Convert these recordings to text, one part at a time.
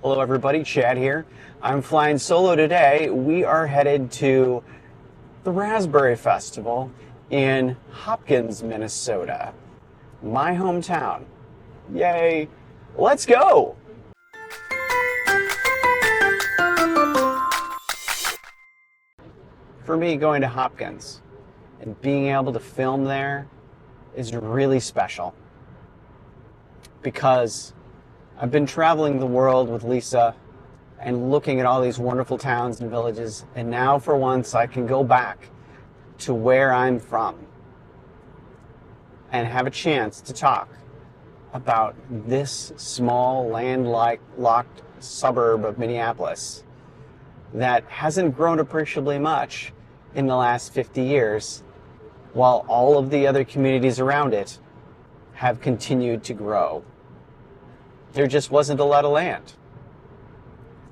Hello everybody, Chad here. I'm flying solo today. We are headed to the Raspberry Festival in Hopkins, Minnesota. My hometown. Yay! Let's go! For me, going to Hopkins and being able to film there is really special because I've been traveling the world with Lisa and looking at all these wonderful towns and villages, and now for once I can go back to where I'm from and have a chance to talk about this small landlocked suburb of Minneapolis that hasn't grown appreciably much in the last 50 years, while all of the other communities around it have continued to grow. There just wasn't a lot of land.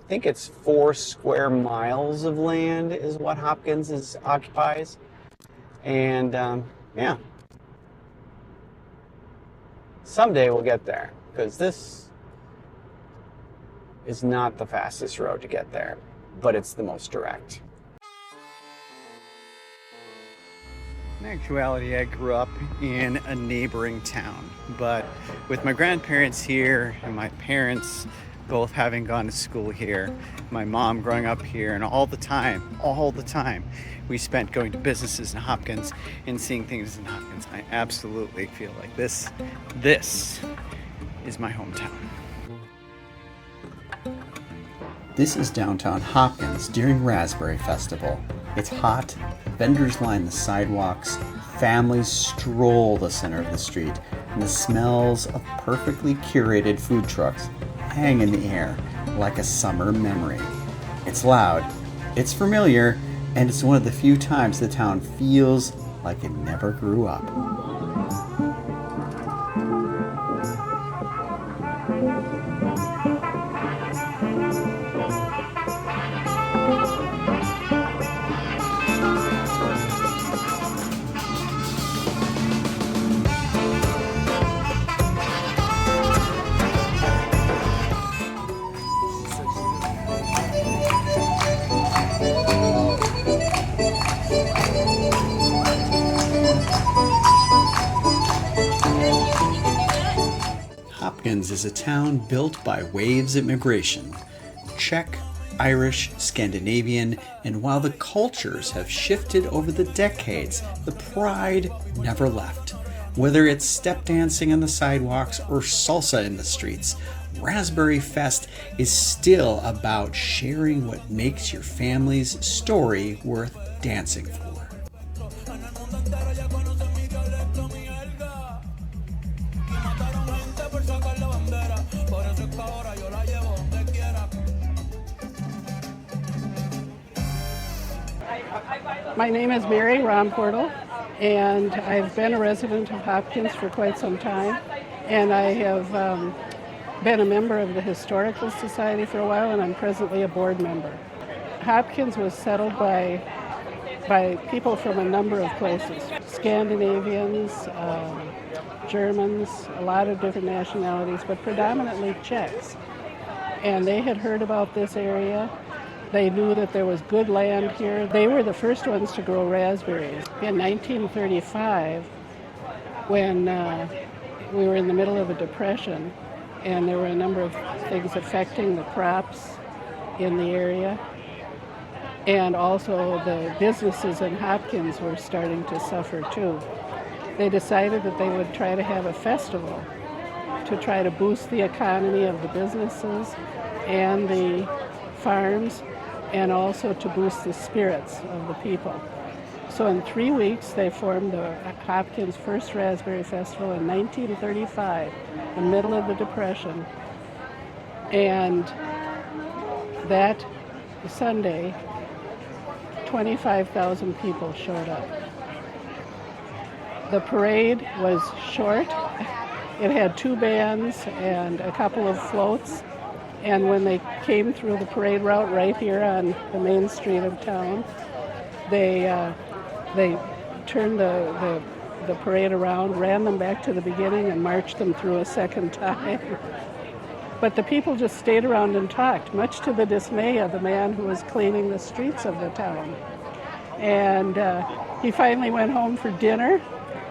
I think it's 4 square miles of land is what Hopkins occupies. And yeah, someday we'll get there, because this is not the fastest road to get there, but it's the most direct. In actuality, I grew up in a neighboring town, but with my grandparents here and my parents both having gone to school here, my mom growing up here, and all the time we spent going to businesses in Hopkins and seeing things in Hopkins. I absolutely feel like this is my hometown. This is downtown Hopkins during Raspberry Festival. It's hot, vendors line the sidewalks, families stroll the center of the street, and the smells of perfectly curated food trucks hang in the air like a summer memory. It's loud, it's familiar, and it's one of the few times the town feels like it never grew up. Hopkins is a town built by waves of migration, Czech, Irish, Scandinavian, and while the cultures have shifted over the decades, the pride never left. Whether it's step dancing on the sidewalks or salsa in the streets, Raspberry Fest is still about sharing what makes your family's story worth dancing for. My name is Mary Romportl, and I've been a resident of Hopkins for quite some time, and I have been a member of the Historical Society for a while, and I'm presently a board member. Hopkins was settled by people from a number of places, Scandinavians, Germans, a lot of different nationalities, but predominantly Czechs. And they had heard about this area. They knew that there was good land here. They were the first ones to grow raspberries. In 1935, when we were in the middle of a depression, and there were a number of things affecting the crops in the area, and also the businesses in Hopkins were starting to suffer too. They decided that they would try to have a festival to try to boost the economy of the businesses and the farms, and also to boost the spirits of the people. So in 3 weeks, they formed the Hopkins First Raspberry Festival in 1935, the middle of the Depression. And that Sunday, 25,000 people showed up. The parade was short. It had 2 bands and a couple of floats. And when they came through the parade route right here on the main street of town, they turned the parade around, ran them back to the beginning, and marched them through a second time. But the people just stayed around and talked, much to the dismay of the man who was cleaning the streets of the town. And he finally went home for dinner,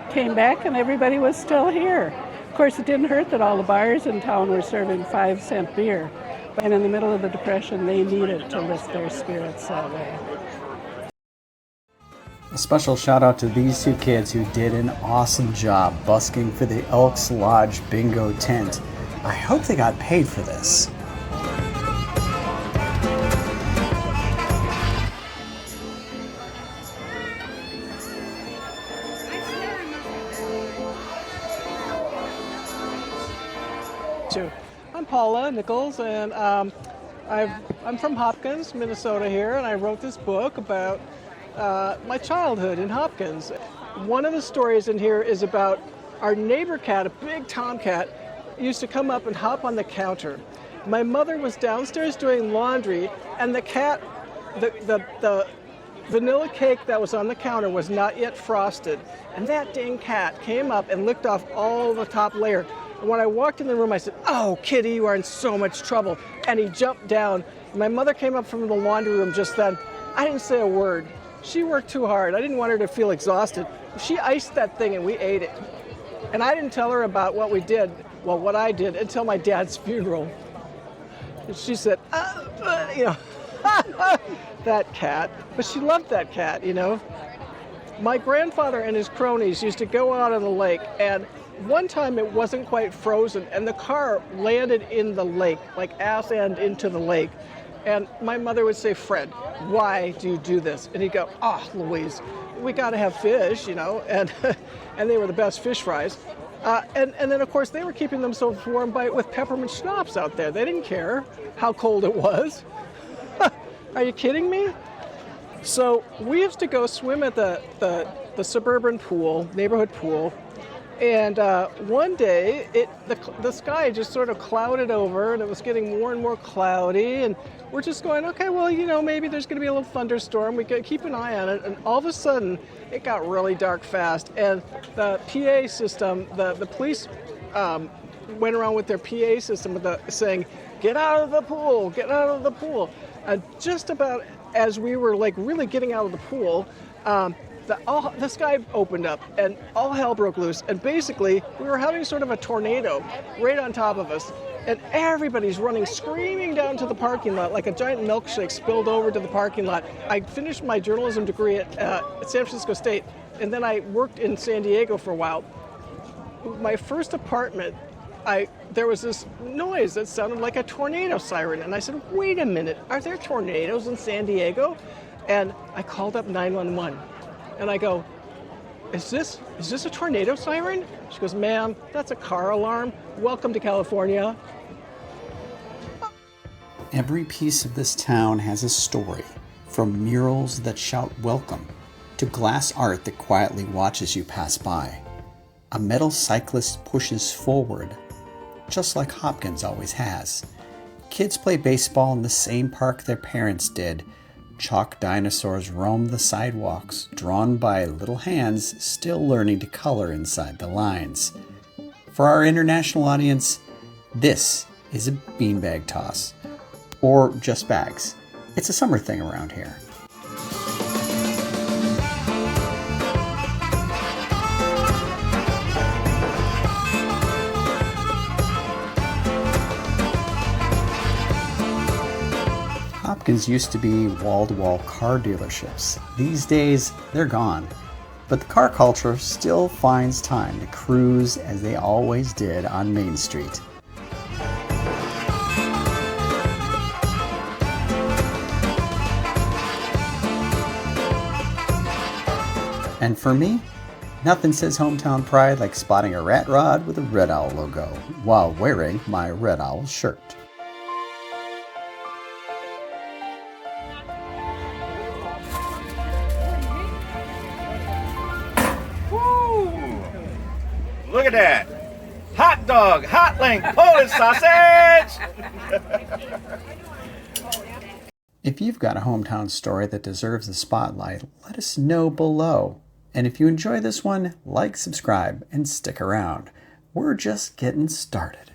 came back, and everybody was still here. Of course, it didn't hurt that all the bars in town were serving 5-cent beer. And in the middle of the Depression, they needed to lift their spirits that way. A special shout out to these two kids who did an awesome job busking for the Elks Lodge bingo tent. I hope they got paid for this. I'm Paula Nichols, and I'm from Hopkins, Minnesota here, and I wrote this book about my childhood in Hopkins. One of the stories in here is about our neighbor cat, a big tomcat, used to come up and hop on the counter. My mother was downstairs doing laundry, and the cat, the vanilla cake that was on the counter was not yet frosted, and that dang cat came up and licked off all the top layer. And when I walked in the room, I said, "Oh, Kitty, you are in so much trouble." And he jumped down. My mother came up from the laundry room just then. I didn't say a word. She worked too hard. I didn't want her to feel exhausted. She iced that thing and we ate it. And I didn't tell her about what we did, well, what I did, until my dad's funeral. And she said, you know, that cat. But she loved that cat, you know. My grandfather and his cronies used to go out on the lake, and one time it wasn't quite frozen, and the car landed in the lake, like ass end into the lake. And my mother would say, "Fred, why do you do this?" And he'd go, "Oh, Louise, we got to have fish, you know." And and they were the best fish fries. And then, of course, they were keeping themselves warm with peppermint schnapps out there. They didn't care how cold it was. Are you kidding me? So we used to go swim at the suburban pool, neighborhood pool. And one day, the sky just sort of clouded over, and it was getting more and more cloudy. And we're just going, okay, well, you know, maybe there's going to be a little thunderstorm. We could keep an eye on it. And all of a sudden, it got really dark fast. And the PA system, the police went around with their PA system saying, "Get out of the pool, get out of the pool." And just about as we were like really getting out of the pool, the sky opened up and all hell broke loose. And basically, we were having sort of a tornado right on top of us. And everybody's running, screaming down to the parking lot like a giant milkshake spilled over to the parking lot. I finished my journalism degree at San Francisco State, and then I worked in San Diego for a while. My first apartment, there was this noise that sounded like a tornado siren. And I said, "Wait a minute, are there tornadoes in San Diego?" And I called up 911. And I go, is this a tornado siren? She goes, "Ma'am, that's a car alarm. Welcome to California." Every piece of this town has a story, from murals that shout welcome to glass art that quietly watches you pass by. A metal cyclist pushes forward, just like Hopkins always has. Kids play baseball in the same park their parents did. Chalk dinosaurs roam the sidewalks, drawn by little hands still learning to color inside the lines. For our international audience, this is a beanbag toss. Or just bags. It's a summer thing around here. Hopkins used to be wall-to-wall car dealerships. These days, they're gone. But the car culture still finds time to cruise as they always did on Main Street. And for me, nothing says hometown pride like spotting a rat rod with a Red Owl logo while wearing my Red Owl shirt. Look at that. Hot dog, hot link, Polish sausage! If you've got a hometown story that deserves the spotlight, let us know below. And if you enjoy this one, like, subscribe, and stick around. We're just getting started.